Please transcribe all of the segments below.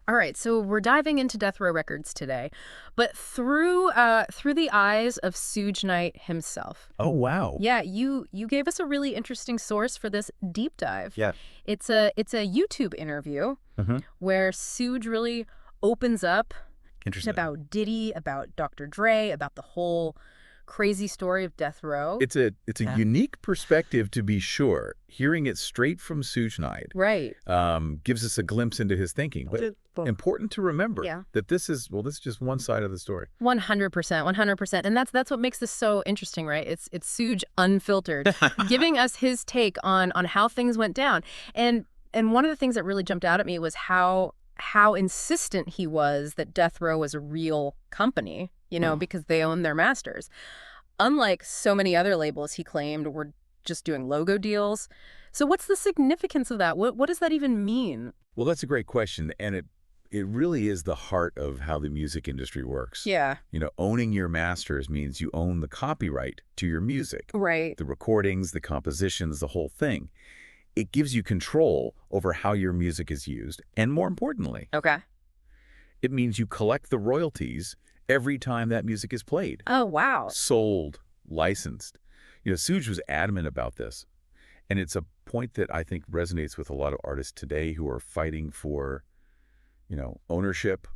All right, so we're diving into Death Row Records today, but through the eyes of Suge Knight himself. Oh, wow. Yeah, you gave us a really interesting source for this deep dive. Yeah. It's a YouTube interview hmm where Suge really opens up Interesting. about Diddy, about Dr. Dre, about the whole crazy story of Death Row. It's a unique perspective, to be sure. Hearing it straight from Suge Knight Right. gives us a glimpse into his thinking. But important to remember Yeah. that this is just one side of the story. 100%, 100%. And that's what makes this so interesting, right? It's Suge unfiltered, giving us his take on how things went down. And one of the things that really jumped out at me was how insistent he was that Death Row was a real company, because they own their masters. Unlike so many other labels he claimed were just doing logo deals. So what's the significance of that? What does that even mean? Well, that's a great question, and it really is the heart of how the music industry works. Yeah. Owning your masters means you own the copyright to your music. Right. The recordings, the compositions, the whole thing. It gives you control over how your music is used, and more importantly, Okay. it means you collect the royalties every time that music is played. Oh, wow. Sold, licensed. Suge was adamant about this. And it's a point that I think resonates with a lot of artists today who are fighting for, ownership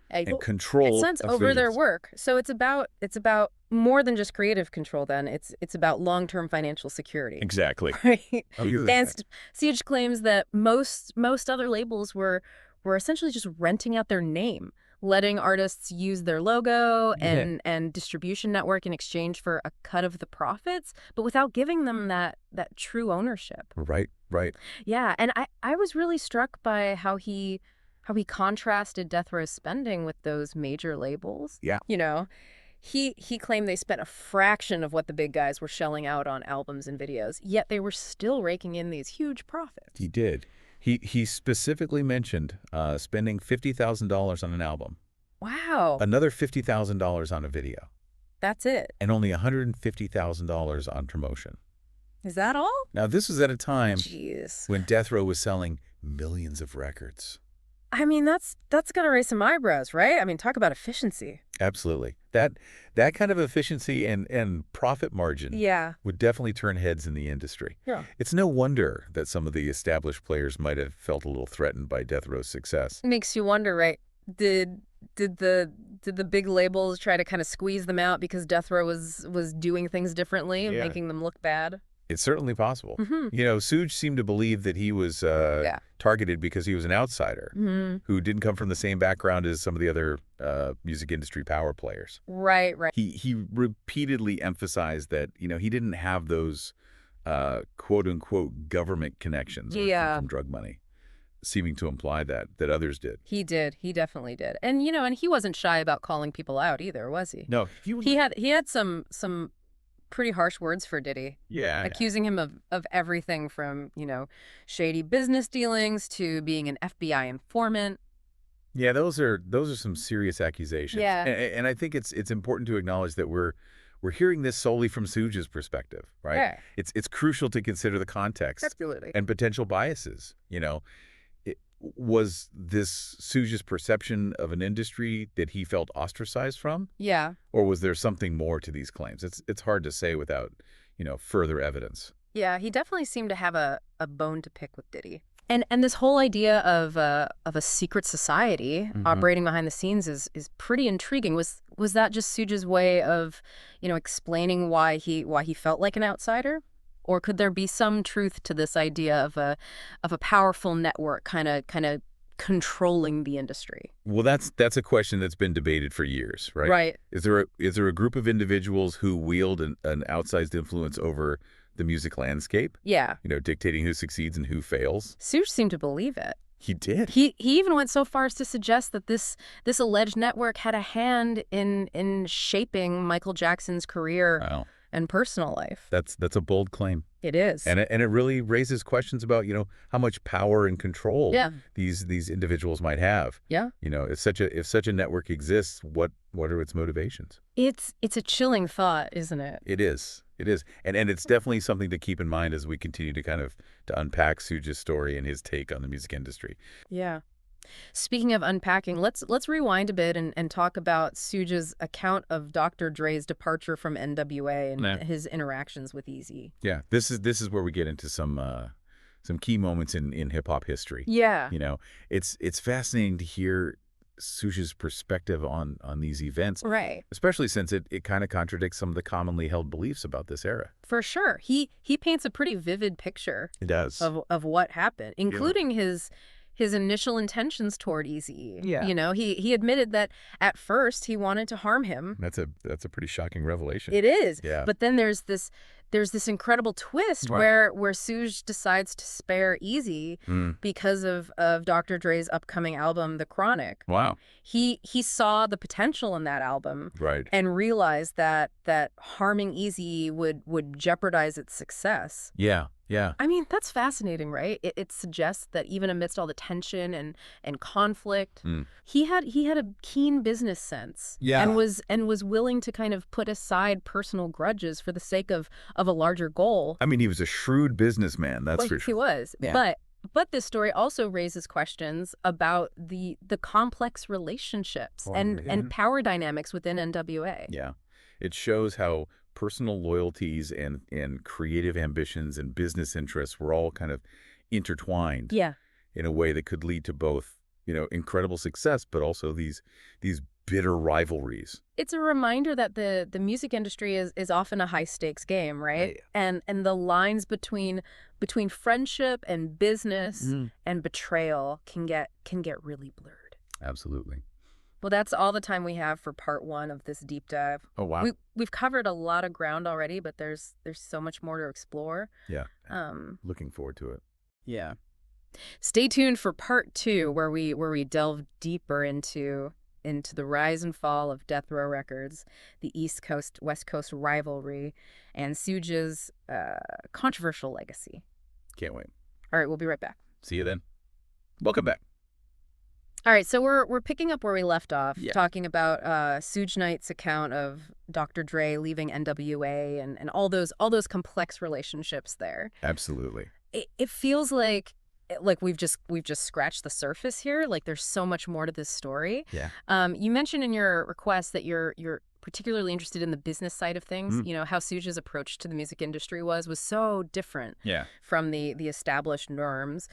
and control. It sounds over their work. So it's about more than just creative control then. It's about long-term financial security. Exactly. Right. And Suge claims that most other labels were essentially just renting out their name, letting artists use their logo and distribution network in exchange for a cut of the profits, but without giving them that true ownership. Right. Yeah, and I was really struck by how he contrasted Death Row's spending with those major labels. Yeah. He claimed they spent a fraction of what the big guys were shelling out on albums and videos, yet they were still raking in these huge profits. He did. He specifically mentioned spending $50,000 on an album. Wow. Another $50,000 on a video. That's it. And only $150,000 on promotion. Is that all? Now, this was at a time Jeez. when Death Row was selling millions of records. I mean, that's gonna raise some eyebrows, right? I mean, talk about efficiency. Absolutely. That kind of efficiency and profit margin would definitely turn heads in the industry. Yeah. It's no wonder that some of the established players might have felt a little threatened by Death Row's success. Makes you wonder, right? Did the big labels try to kind of squeeze them out because Death Row was doing things differently and making them look bad? It's certainly possible. Suge seemed to believe that he was targeted because he was an outsider who didn't come from the same background as some of the other music industry power players. Right. He repeatedly emphasized that, he didn't have those quote-unquote government connections from drug money, seeming to imply that others did. He did. He definitely did. And, and he wasn't shy about calling people out either, was he? No. He had some pretty harsh words for Diddy. Yeah. Accusing him of everything from, shady business dealings to being an FBI informant. Yeah, those are some serious accusations. Yeah. And I think it's important to acknowledge that we're hearing this solely from Suge's perspective, right? Yeah. It's crucial to consider the context. Absolutely. And potential biases. Was this Suge's perception of an industry that he felt ostracized from? Yeah. Or was there something more to these claims? It's hard to say without, further evidence. Yeah, he definitely seemed to have a bone to pick with Diddy. And this whole idea of a secret society operating behind the scenes is pretty intriguing. Was that just Suge's way of, explaining why he felt like an outsider? Or could there be some truth to this idea of a powerful network kind of controlling the industry? Well, that's a question that's been debated for years, right? Right. Is there a group of individuals who wield an outsized influence over the music landscape? Yeah. Dictating who succeeds and who fails? Suge seemed to believe it. He did. He even went so far as to suggest that this alleged network had a hand in shaping Michael Jackson's career. Wow. And personal life. That's a bold claim. It is. And it really raises questions about, how much power and control these individuals might have. Yeah. If such a network exists, what are its motivations? It's a chilling thought, isn't it? It is. And it's definitely something to keep in mind as we continue to unpack Suge's story and his take on the music industry. Yeah. Speaking of unpacking, let's rewind a bit and talk about Suge's account of Dr. Dre's departure from NWA and Yeah. his interactions with Eazy. Yeah, this is where we get into some key moments in hip hop history. Yeah. You know, it's fascinating to hear Suge's perspective on these events, Right. especially since it kind of contradicts some of the commonly held beliefs about this era. For sure. He paints a pretty vivid picture It does. of what happened, including his initial intentions toward Eazy. Yeah. You know, he admitted that at first he wanted to harm him. That's a pretty shocking revelation. It is. Yeah. But then there's this incredible twist Right. where Suge decides to spare Eazy Mm. because of Dr. Dre's upcoming album, The Chronic. Wow. He saw the potential in that album Right. and realized that harming Eazy would jeopardize its success. Yeah. Yeah. I mean, that's fascinating, right? It suggests that even amidst all the tension and conflict, Mm. he had a keen business sense. Yeah. And was willing to kind of put aside personal grudges for the sake of a larger goal. I mean, he was a shrewd businessman. That's Well, for he sure. was. Yeah. But this story also raises questions about the complex relationships and power dynamics within NWA. Yeah. It shows how personal loyalties and creative ambitions and business interests were all kind of intertwined Yeah. in a way that could lead to both, incredible success, but also these bitter rivalries. It's a reminder that the music industry is often a high stakes game, right? And the lines between friendship and business and betrayal can get really blurred. Absolutely. Well, that's all the time we have for part 1 of this deep dive. Oh, wow. We've covered a lot of ground already, but there's so much more to explore. Yeah. Um, Looking forward to it. Yeah. Stay tuned for part 2, where we delve deeper into the rise and fall of Death Row Records, the East Coast West Coast rivalry, and Suge's controversial legacy. Can't wait. All right, we'll be right back. See you then. Welcome back. All right, so we're picking up where we left off, Yeah. talking about Suge Knight's account of Dr. Dre leaving NWA and all those complex relationships there. Absolutely. It feels like we've just scratched the surface here. Like there's so much more to this story. Yeah. You mentioned in your request that you're particularly interested in the business side of things. You know, how Suge's approach to the music industry was so different Yeah. from the established norms.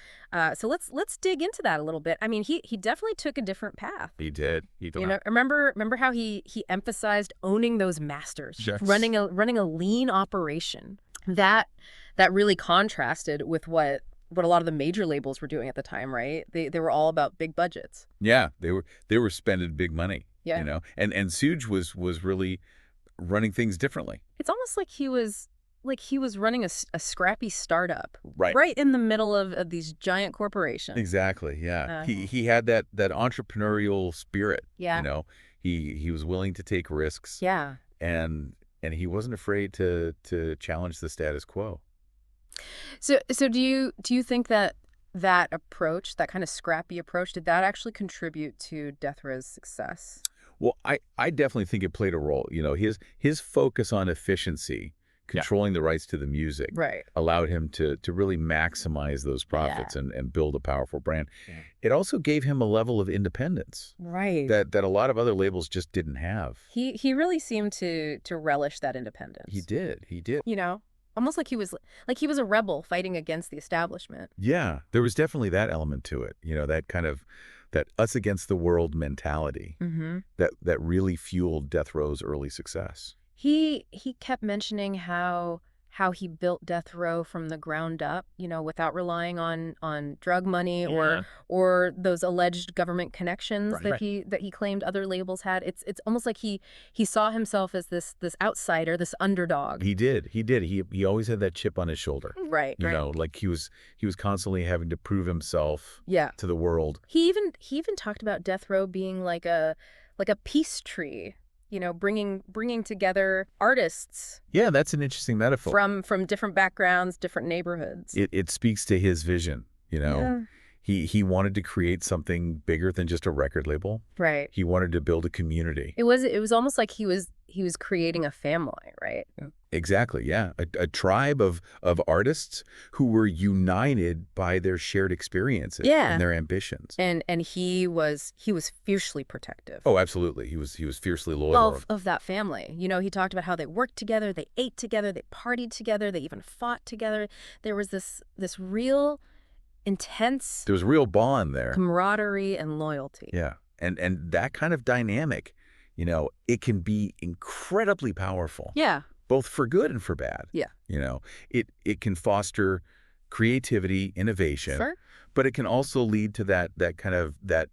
So let's dig into that a little bit. I mean, he definitely took a different path. He did. You know, remember how he emphasized owning those masters, Yes. running a lean operation. That really contrasted with what a lot of the major labels were doing at the time, right? They were all about big budgets. Yeah. They were spending big money. Yeah. And Suge was really running things differently. It's almost like he was running a scrappy startup Right. right in the middle of these giant corporations. Exactly. Yeah. Uh-huh. He had that entrepreneurial spirit. Yeah. You know, he was willing to take risks. Yeah. And he wasn't afraid to challenge the status quo. So do you think that approach, that kind of scrappy approach, did that actually contribute to Death Row's success? Well, I definitely think it played a role. You know, his focus on efficiency, controlling the rights to the music, Right. allowed him to really maximize those profits and build a powerful brand. Yeah. It also gave him a level of independence Right. that a lot of other labels just didn't have. He really seemed to relish that independence. He did. You know, almost like he was a rebel fighting against the establishment. Yeah, there was definitely that element to it. You know, that kind of that us against the world mentality Mm-hmm. that really fueled Death Row's early success. He kept mentioning how he built Death Row from the ground up, you know, without relying on drug money or those alleged government connections that he claimed other labels had. It's almost like he saw himself as this outsider, this underdog. He did. He always had that chip on his shoulder. Right. You know, like he was constantly having to prove himself Yeah. to the world. He even talked about Death Row being like a peace tree. You know, bringing together artists Yeah, that's an interesting metaphor. from different backgrounds, different neighborhoods. It speaks to his vision, you know. He wanted to create something bigger than just a record label. Right. He wanted to build a community. It was almost like he was creating a family, right? Yeah. Exactly, yeah. A tribe of artists who were united by their shared experiences and Yeah. their ambitions. And he was fiercely protective Oh, absolutely. He was fiercely loyal. of that family. You know, he talked about how they worked together, they ate together, they partied together, they even fought together. There was this real intense There was a real bond there. camaraderie and loyalty. Yeah. And that kind of dynamic, it can be incredibly powerful, Yeah. both for good and for bad. Yeah. It can foster creativity, innovation, Sure. but it can also lead to that kind of that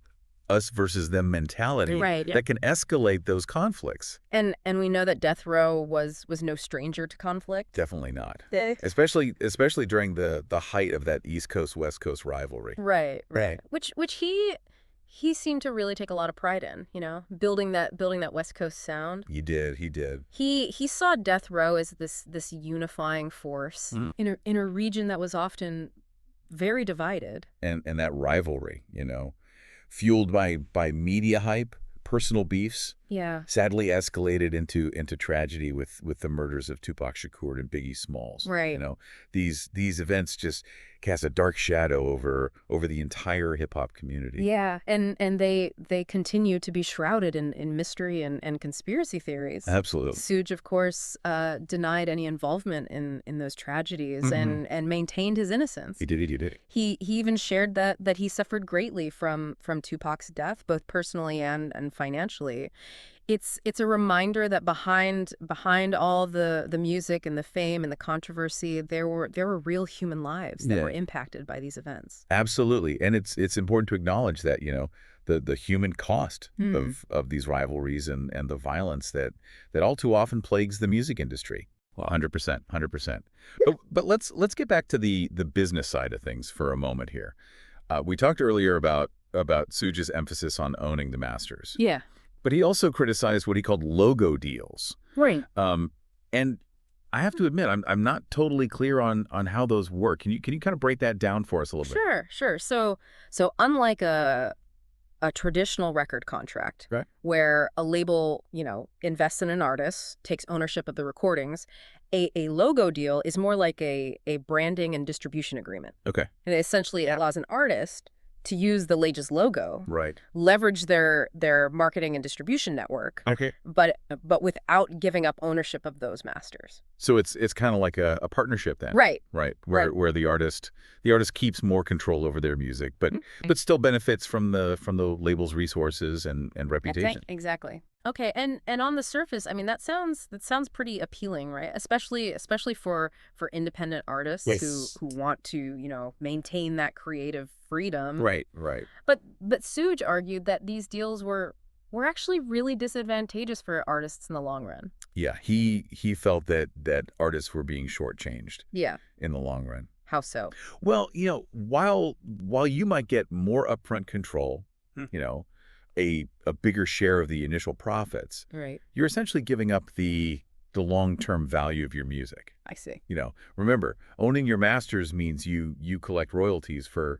us versus them mentality Right. Yeah. that can escalate those conflicts. And we know that death row was no stranger to conflict. Definitely not. They- Especially during the height of that East Coast West Coast rivalry. Right. Right. Which he seemed to really take a lot of pride in, building that West Coast sound. He did. He saw death row as this unifying force in a region that was often very divided. And that rivalry, fueled by media hype, personal beefs, Yeah. sadly escalated into tragedy with the murders of Tupac Shakur and Biggie Smalls. Right. These events just cast a dark shadow over the entire hip hop community. Yeah, and they continue to be shrouded in mystery and conspiracy theories. Absolutely. Suge, of course, denied any involvement in those tragedies and maintained his innocence. He did. He even shared that he suffered greatly from Tupac's death, both personally and financially. It's a reminder that behind all the music and the fame and the controversy, there were real human lives that were impacted by these events. Absolutely. And it's important to acknowledge that, the human cost of these rivalries and the violence that all too often plagues the music industry. Well, 100%. But let's get back to the business side of things for a moment here. We talked earlier about Suge's emphasis on owning the masters. Yeah. But he also criticized what he called logo deals. Right. And I have to admit, I'm not totally clear on how those work. Can you kind of break that down for us a little bit? Sure. So unlike a traditional record contract, right, where a label, invests in an artist, takes ownership of the recordings, a logo deal is more like a branding and distribution agreement. Okay. And essentially it allows an artist to use the Lages logo, right, leverage their marketing and distribution network, okay, but without giving up ownership of those masters. So it's kind of like a partnership then, right? Where the artist keeps more control over their music, but still benefits from the label's resources and reputation. Exactly. Okay, and on the surface, I mean that sounds pretty appealing, right? Especially for independent artists who want to maintain that creative freedom. Right. But Suge argued that these deals were actually really disadvantageous for artists in the long run. Yeah, he felt that artists were being shortchanged. Yeah. In the long run. How so? Well, while you might get more upfront control, a bigger share of the initial profits, right, you're essentially giving up the long-term value of your music. I see. Remember, owning your masters means you collect royalties for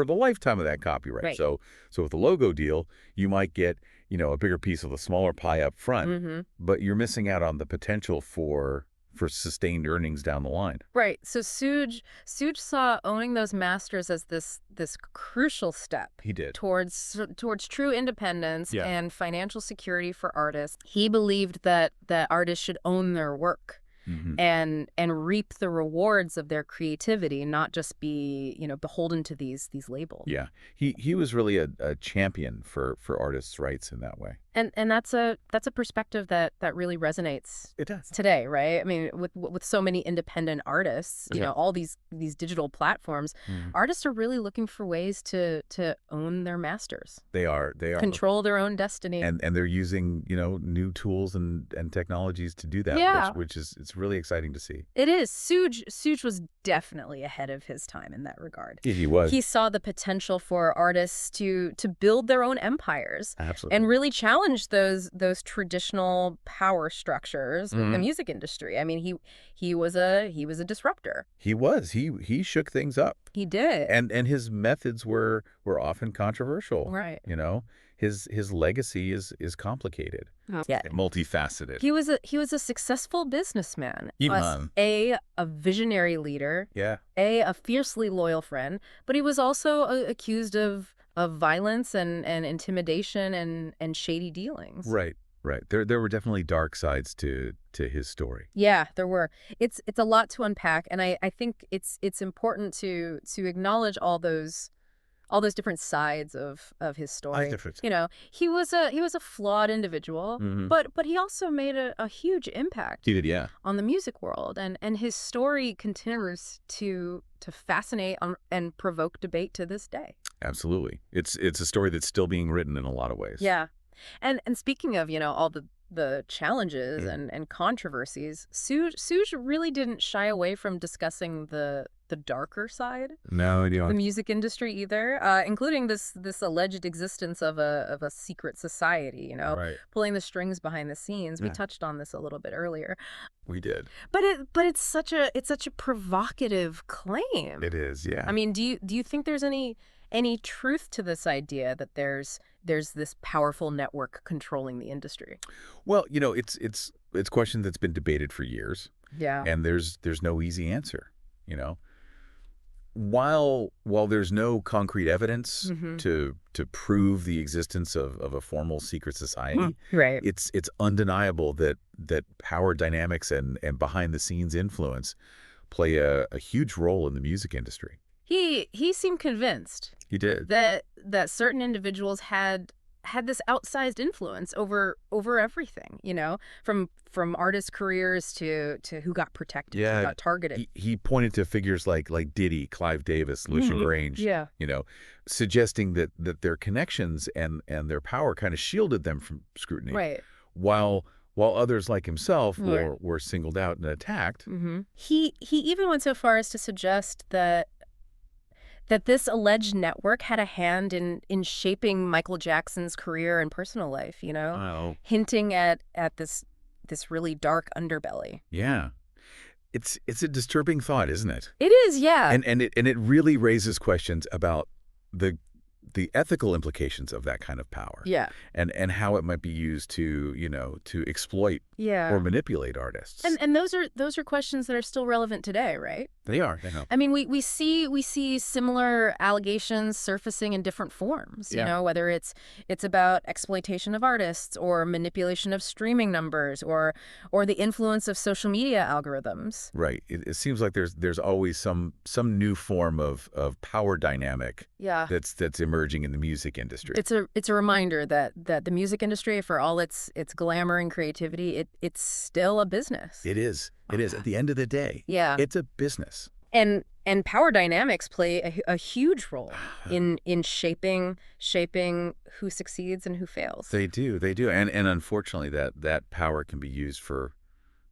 the lifetime of that copyright. Right. So with a logo deal, you might get, a bigger piece of the smaller pie up front, but you're missing out on the potential for sustained earnings down the line. Right. So Suge saw owning those masters as this crucial step. He did. Towards true independence and financial security for artists. He believed that artists should own their work. And reap the rewards of their creativity, not just be beholden to these labels. Yeah, he was really a champion for artists' rights in that way. And that's a perspective that really resonates. It does today, right? I mean, with so many independent artists, all these digital platforms, artists are really looking for ways to own their masters. They are control their own destiny, and they're using new tools and technologies to do that. Yeah. which is it's really exciting to see. It is. Suge was definitely ahead of his time in that regard. Yeah, he was. He saw the potential for artists to build their own empires. Absolutely. And really challenge challenged those traditional power structures of the music industry. I mean, he was a disruptor. He was. He shook things up. He did. And his methods were often controversial. Right. You know, his legacy is complicated. Yeah. Multifaceted. He was a successful businessman. Iman. A visionary leader. Yeah. A fiercely loyal friend, but he was also accused of violence and intimidation and shady dealings. Right. Right. There were definitely dark sides to his story. Yeah, there were. It's a lot to unpack, and I think it's important to acknowledge all those different sides of his story. Different. You know, he was a flawed individual, but he also made a huge impact. He did, yeah. On the music world, and his story continues to fascinate and provoke debate to this day. Absolutely. It's a story that's still being written in a lot of ways. Yeah. And speaking of, all the challenges and controversies, Suge really didn't shy away from discussing the darker side No, of the music industry either, including this alleged existence of a secret society, Right. pulling the strings behind the scenes. We touched on this a little bit earlier. We did. But it's such a provocative claim. It is, yeah. I mean, do you think there's any truth to this idea that there's this powerful network controlling the industry? Well, it's a question that's been debated for years. Yeah. And there's no easy answer, While there's no concrete evidence to prove the existence of a formal secret society, right. it's undeniable that power dynamics and behind the scenes influence play a huge role in the music industry. He seemed convinced. He did. That certain individuals had this outsized influence over everything, from artist careers to who got protected, who got targeted. He pointed to figures like Diddy, Clive Davis, Lucian Grange, yeah. Suggesting that their connections and their power kind of shielded them from scrutiny. Right. While others like himself were singled out and attacked. He even went so far as to suggest that this alleged network had a hand in shaping Michael Jackson's career and personal life, Wow. hinting at this really dark underbelly. Yeah. It's a disturbing thought, isn't it? It is, yeah. And it really raises questions about the ethical implications of that kind of power. Yeah. And how it might be used to exploit or manipulate artists. And those are questions that are still relevant today, right? They are. I mean, we see similar allegations surfacing in different forms, whether it's about exploitation of artists or manipulation of streaming numbers or the influence of social media algorithms. Right. It seems like there's always some new form of power dynamic that's emerging in the music industry. It's a reminder that the music industry, for all its glamour and creativity, it's still a business. It is. It is. At the end of the day, it's a business. And power dynamics play a huge role in shaping who succeeds and who fails. They do. And unfortunately that power can be used for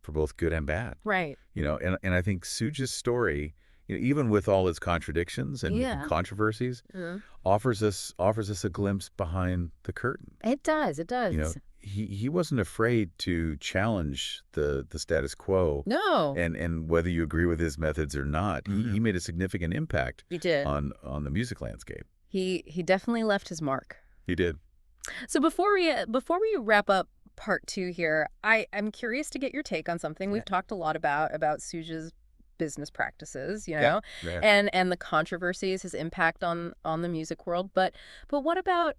both good and bad. Right. And I think Suge's story, even with all its contradictions and controversies, offers us a glimpse behind the curtain. It does. He wasn't afraid to challenge the status quo. No. And whether you agree with his methods or not, he made a significant impact. He did. On the music landscape. He definitely left his mark. He did. So before we wrap up part 2 here, I'm curious to get your take on something we've talked a lot about Suge's business practices, and the controversies, his impact on the music world. But what about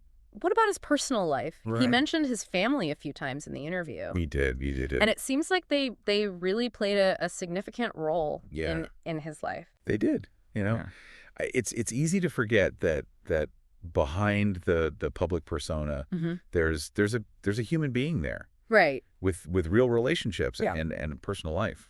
his personal life? Right. He mentioned his family a few times in the interview. He did. And it seems like they really played a significant role in his life. They did. It's easy to forget that behind the public persona, there's a human being there. Right. With real relationships and personal life.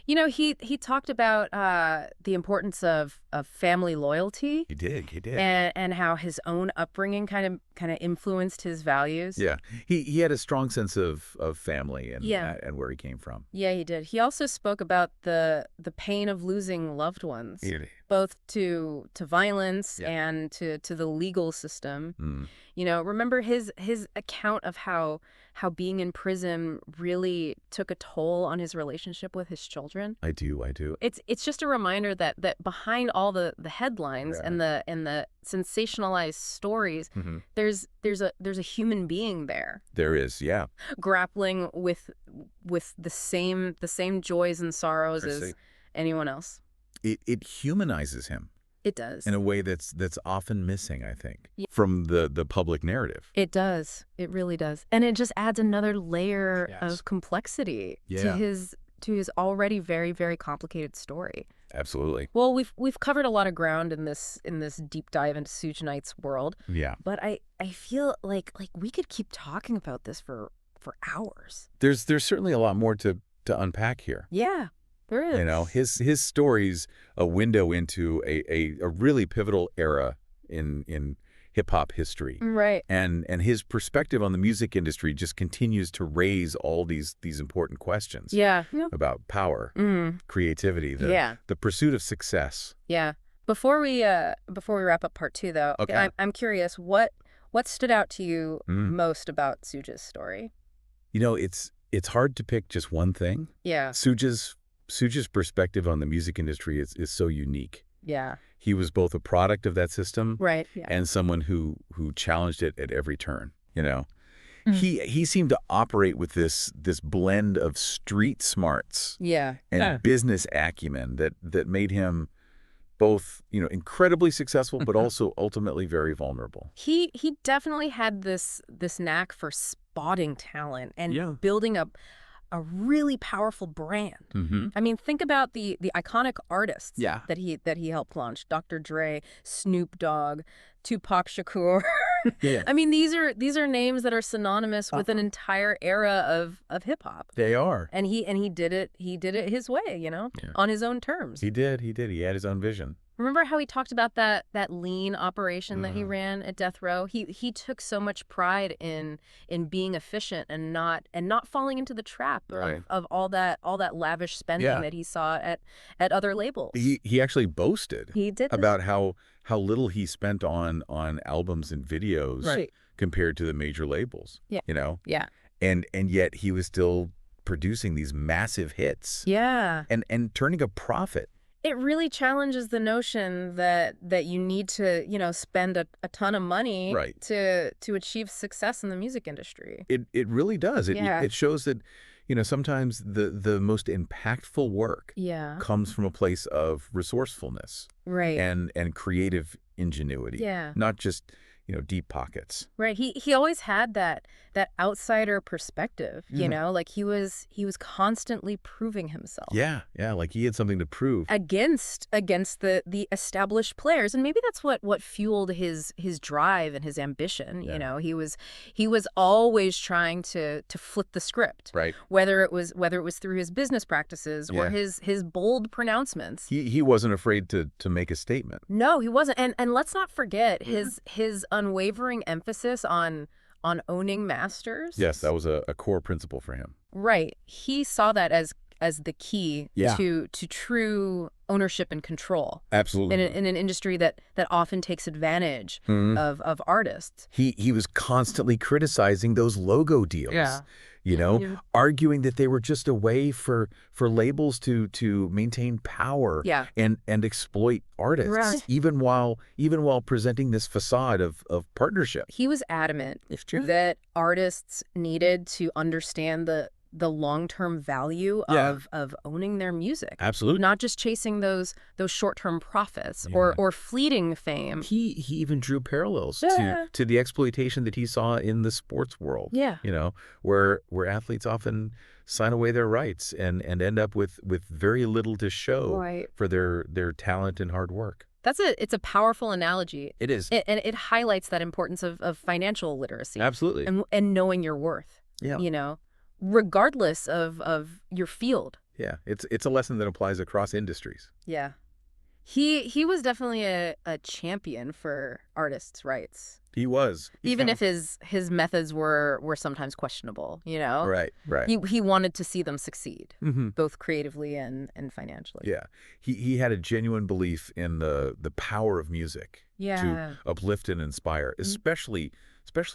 He talked about the importance of family loyalty. He did. And how his own upbringing kind of influenced his values. Yeah. He had a strong sense of family Yeah. and where he came from. Yeah, he did. He also spoke about the pain of losing loved ones, He did. both to violence Yeah. and to the legal system. Mm. Remember his account of how being in prison really took a toll on his relationship with his children. I do. It's just a reminder that behind all the headlines Yeah. and the sensationalized stories, Mm-hmm. there's a human being there There is, yeah. grappling with the same joys and sorrows I as see. anyone else. It humanizes him It does. in a way that's often missing, I think, Yeah. from the public narrative. It does. It really does. And it just adds another layer Yes. of complexity Yeah. to his already very, very complicated story. Absolutely. Well, we've covered a lot of ground in this deep dive into Suge Knight's world, Yeah. but I feel like we could keep talking about this for hours. There's certainly a lot more to unpack here. Yeah, there is. His story's a window into a really pivotal era in hip-hop history. Right. And his perspective on the music industry just continues to raise all these important questions. Yeah. About power, Mm. creativity, Yeah. the pursuit of success. Yeah. Before we wrap up part 2, though, Okay. I'm curious, what stood out to you Mm. most about Suge's story? It's hard to pick just one thing. Yeah. Suge's perspective on the music industry is so unique. Yeah. He was both a product of that system Right. Yeah. and someone who challenged it at every turn. Mm. He seemed to operate with this blend of street smarts Yeah. and business acumen that made him both incredibly successful but also ultimately very vulnerable. He definitely had this knack for spotting talent and Yeah. building up a really powerful brand. Mm-hmm. I mean, think about the iconic artists Yeah. that he helped launch: Dr. Dre, Snoop Dogg, Tupac Shakur. Yeah. I mean, these are names that are synonymous with an entire era of hip hop. They are. And he did it his way, Yeah. on his own terms. He did. He had his own vision. Remember how he talked about that lean operation that he ran at Death Row? He took so much pride in being efficient and not falling into the trap Right. of all that lavish spending Yeah. that he saw at other labels. He actually boasted He did this. about how little he spent on albums and videos Right. compared to the major labels. Yeah. Yeah. And yet he was still producing these massive hits Yeah. and turning a profit. It really challenges the notion that you need to, spend a ton of money Right. to achieve success in the music industry. It really does. Yeah. It shows that sometimes the most impactful work Yeah. comes from a place of resourcefulness Right. and creative ingenuity. Yeah. Not just deep pockets. Right. He always had that outsider perspective, like he was constantly proving himself. Yeah, like he had something to prove. Against the established players. And maybe that's what fueled his drive and his ambition. Yeah. He was always trying to flip the script. Right. Whether it was through his business practices or Yeah. his bold pronouncements. He wasn't afraid to make a statement. No, he wasn't. And let's not forget his unwavering emphasis on owning masters. Yes, that was a core principle for him. Right. He saw that as the key Yeah. to true ownership and control Absolutely. in an industry that often takes advantage Mhm. of artists. He was constantly criticizing those logo deals. Yeah. Arguing that they were just a way for labels to maintain power Yeah. and exploit artists, Right. even while presenting this facade of partnership. He was adamant It's true. that artists needed to understand the long-term value Yeah. of owning their music. Absolutely. Not just chasing those short-term profits Yeah. or fleeting fame. He even drew parallels Yeah. to the exploitation that he saw in the sports world. Yeah. Where athletes often sign away their rights and end up with very little to show Right. for their talent and hard work. It's a powerful analogy. It is. And it highlights that importance of financial literacy. Absolutely. And knowing your worth. Yeah. Regardless of your field. Yeah, it's a lesson that applies across industries. Yeah. He was definitely a champion for artists' rights. He was. Even if his methods were sometimes questionable, you know? Right, right. He wanted to see them succeed, Hmm. both creatively and financially. Yeah. He had a genuine belief in the power of music to Yeah. uplift and inspire, especially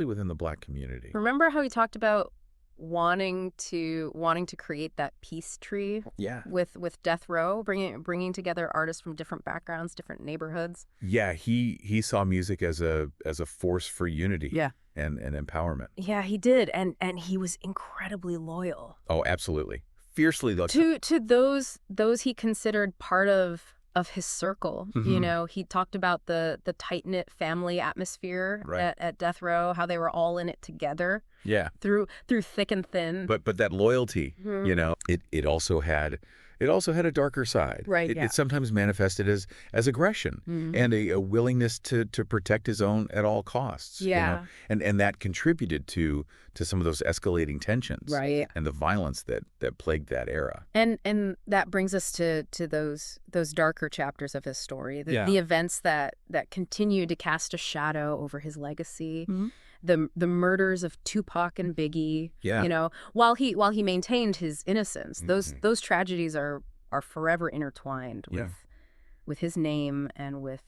within the Black community. Remember how he talked about wanting to create that peace tree Yeah. with Death Row, bringing together artists from different backgrounds, different neighborhoods? Yeah, he saw music as a force for unity. Yeah. And empowerment. Yeah, he did, and he was incredibly loyal Oh, absolutely. Fiercely though. to those he considered part of his circle. You Mhm. know, he talked about the tight-knit family atmosphere Right. at Death Row, how they were all in it together Yeah. through thick and thin. But that loyalty, Mhm. it also had a darker side. Right, yeah. It sometimes manifested as aggression Mhm. and a willingness to protect his own at all costs. Yeah. And that contributed to some of those escalating tensions. Right. And the violence that plagued that era. And that brings us to those darker chapters of his story, Yeah. the events that continue to cast a shadow over his legacy, Mhm. the murders of Tupac and Biggie. Yeah. You know, while he maintained his innocence, Mhm. those tragedies are forever intertwined Yeah. with his name and with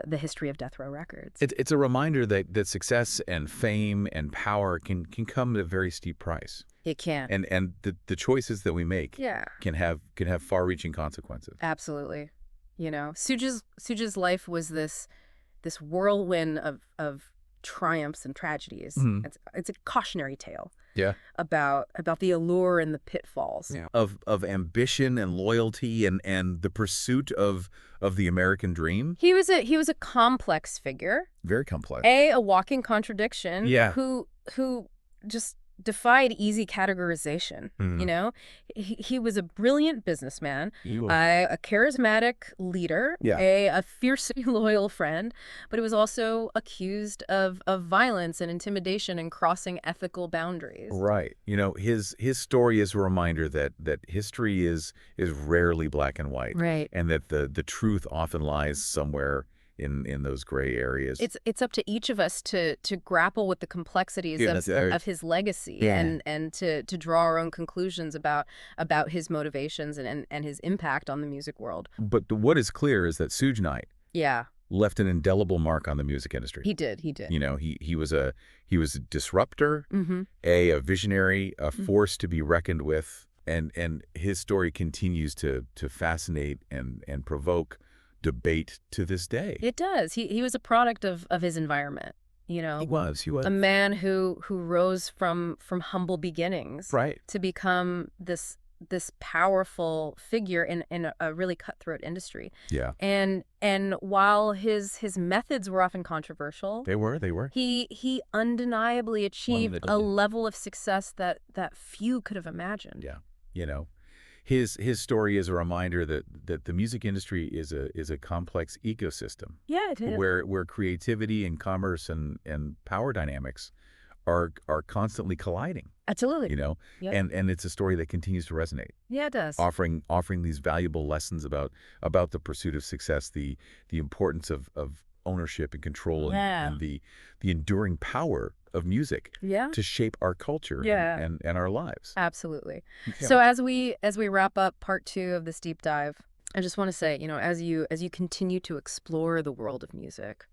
the history of Death Row Records. It's a reminder that success and fame and power can come at a very steep price. It can. And the choices that we make Yeah. can have far-reaching consequences. Absolutely. You know, Suge's life was this whirlwind of triumphs and tragedies. Mhm. It's a cautionary tale Yeah. about the allure and the pitfalls. Yeah. Of ambition and loyalty and the pursuit of the American dream. He was a complex figure, Very complex. a walking contradiction. Yeah. Who just defied easy categorization. Mhm. You know, he was a brilliant businessman, He was. a charismatic leader, Yeah. a fiercely loyal friend, but he was also accused of violence and intimidation and crossing ethical boundaries. Right. His story is a reminder that history is rarely black and white. Right. And that the truth often lies somewhere in those gray areas. It's up to each of us to grapple with the complexities Yeah, that's right. of his legacy. Yeah. And to draw our own conclusions about his motivations and his impact on the music world. But what is clear is that Suge Knight Yeah, left an indelible mark on the music industry. he did. He was a disruptor, Mm-hmm. a visionary, a force to be reckoned with, and his story continues to fascinate and provoke debate to this day. It does. He was a product of his environment. You know, He was. a man who rose from humble beginnings, Right. to become this powerful figure in a really cutthroat industry. Yeah. And while his methods were often controversial, They were. he undeniably achieved a level of success that few could have imagined. Yeah. His story is a reminder that the music industry is a complex ecosystem. Yeah, it is. Where creativity and commerce and power dynamics are constantly colliding. Absolutely. Yep. And it's a story that continues to resonate, Yeah, it does. offering these valuable lessons about the pursuit of success, the importance of ownership and control, and the enduring power of music Yeah. to shape our culture Yeah. and our lives. Absolutely. Yeah. So as we wrap up part 2 of this deep dive, I just want to say, as you continue to explore the world of music,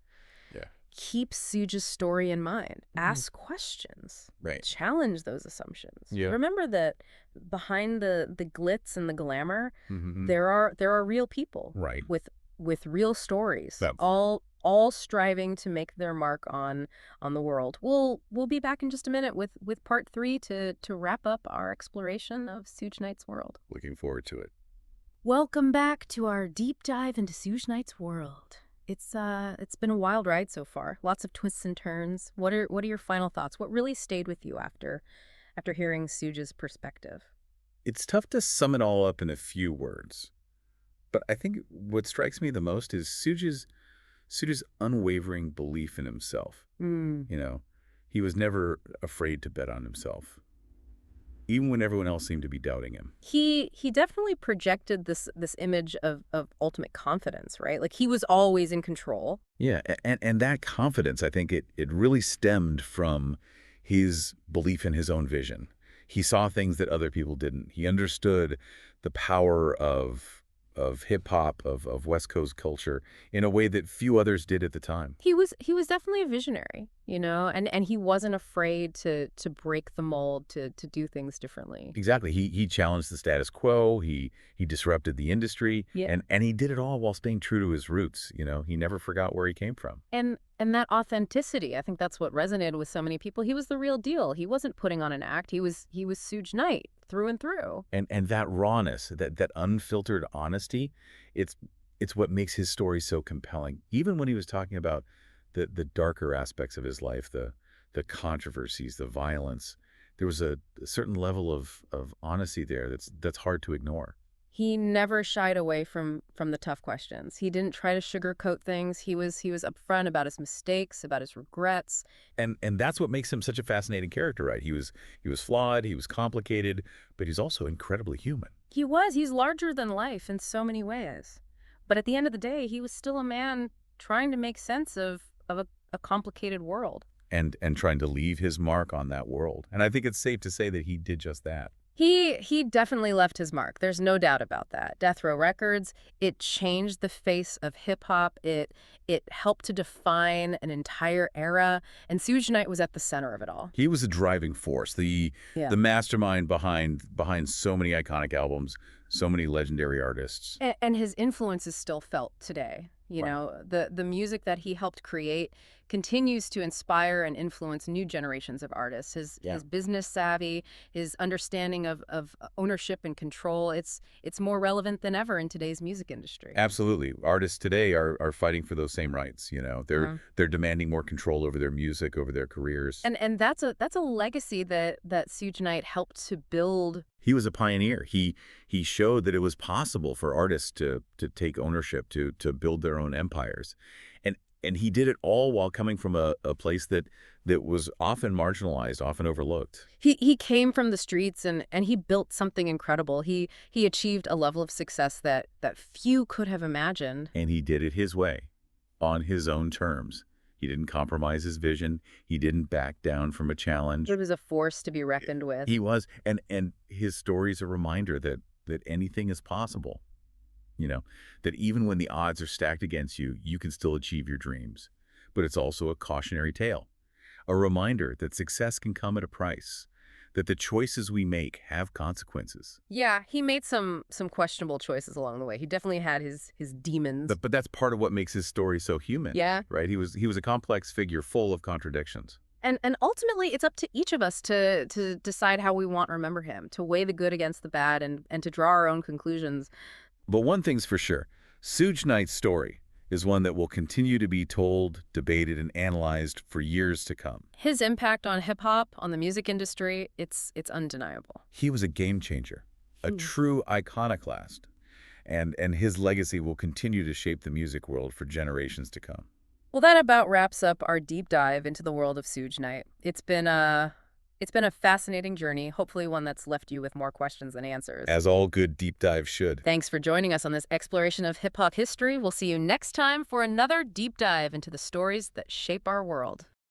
Yeah. keep Suge's story in mind. Ask questions. Right. Challenge those assumptions. Yeah. Remember that behind the glitz and the glamour, Mhm. there are real people Right. with real stories, That- all striving to make their mark on the world. We'll be back in just a minute with part 3 to wrap up our exploration of Suge Knight's world. Looking forward to it. Welcome back to our deep dive into Suge Knight's world. It's been a wild ride so far. Lots of twists and turns. What are your final thoughts? What really stayed with you after hearing Suge's perspective? It's tough to sum it all up in a few words, but I think what strikes me the most is Suge's unwavering belief in himself. Mm. He was never afraid to bet on himself. even when everyone else seemed to be doubting him. He definitely projected this image of ultimate confidence, right? Like he was always in control. Yeah, and that confidence, I think it really stemmed from his belief in his own vision. He saw things that other people didn't. He understood the power of hip hop, of West Coast culture in a way that few others did at the time. He was definitely a visionary, and he wasn't afraid to break the mold, to do things differently. Exactly. He challenged the status quo. He disrupted the industry, Yeah. and he did it all while staying true to his roots. He never forgot where he came from. And that authenticity, I think that's what resonated with so many people. He was the real deal. He wasn't putting on an act. He was Suge Knight through and through. And that rawness, that unfiltered honesty, it's what makes his story so compelling. Even when he was talking about the darker aspects of his life, the controversies, the violence, there was a certain level of honesty there that's hard to ignore. He never shied away from the tough questions. He didn't try to sugarcoat things. He was upfront about his mistakes, about his regrets. And that's what makes him such a fascinating character, right? He was flawed, he was complicated, but he's also incredibly human. He's larger than life in so many ways. But at the end of the day, he was still a man trying to make sense of a complicated world. And trying to leave his mark on that world. And I think it's safe to say that he did just that. He definitely left his mark. There's no doubt about that. Death Row Records, it changed the face of hip hop. It helped to define an entire era, and Suge Knight was at the center of it all. He was a driving force, the Yeah. the mastermind behind so many iconic albums, so many legendary artists. And his influence is still felt today. Right. The music that he helped create continues to inspire and influence new generations of artists. His business savvy, his understanding of ownership and control, it's more relevant than ever in today's music industry. Absolutely. Artists today are fighting for those same rights, They're Mhm. they're demanding more control over their music, over their careers. And that's a legacy that Suge Knight helped to build. He was a pioneer. He showed that it was possible for artists to take ownership, to build their own empires. And he did it all while coming from a place that was often marginalized, often overlooked. He came from the streets and he built something incredible. He achieved a level of success that few could have imagined. And he did it his way, on his own terms. He didn't compromise his vision. He didn't back down from a challenge. It was a force to be reckoned with. He was. And his story is a reminder that anything is possible. That even when the odds are stacked against you, you can still achieve your dreams. But it's also a cautionary tale, a reminder that success can come at a price, that the choices we make have consequences. Yeah, he made some questionable choices along the way. He definitely had his demons. But that's part of what makes his story so human. Yeah. Right? He was a complex figure full of contradictions. And ultimately, it's up to each of us to decide how we want to remember him, to weigh the good against the bad, and to draw our own conclusions. But one thing's for sure, Suge Knight's story is one that will continue to be told, debated, and analyzed for years to come. His impact on hip-hop, on the music industry, it's undeniable. He was a game changer, a true iconoclast, and his legacy will continue to shape the music world for generations to come. Well, that about wraps up our deep dive into the world of Suge Knight. It's been a fascinating journey, hopefully one that's left you with more questions than answers. As all good deep dives should. Thanks for joining us on this exploration of hip-hop history. We'll see you next time for another deep dive into the stories that shape our world.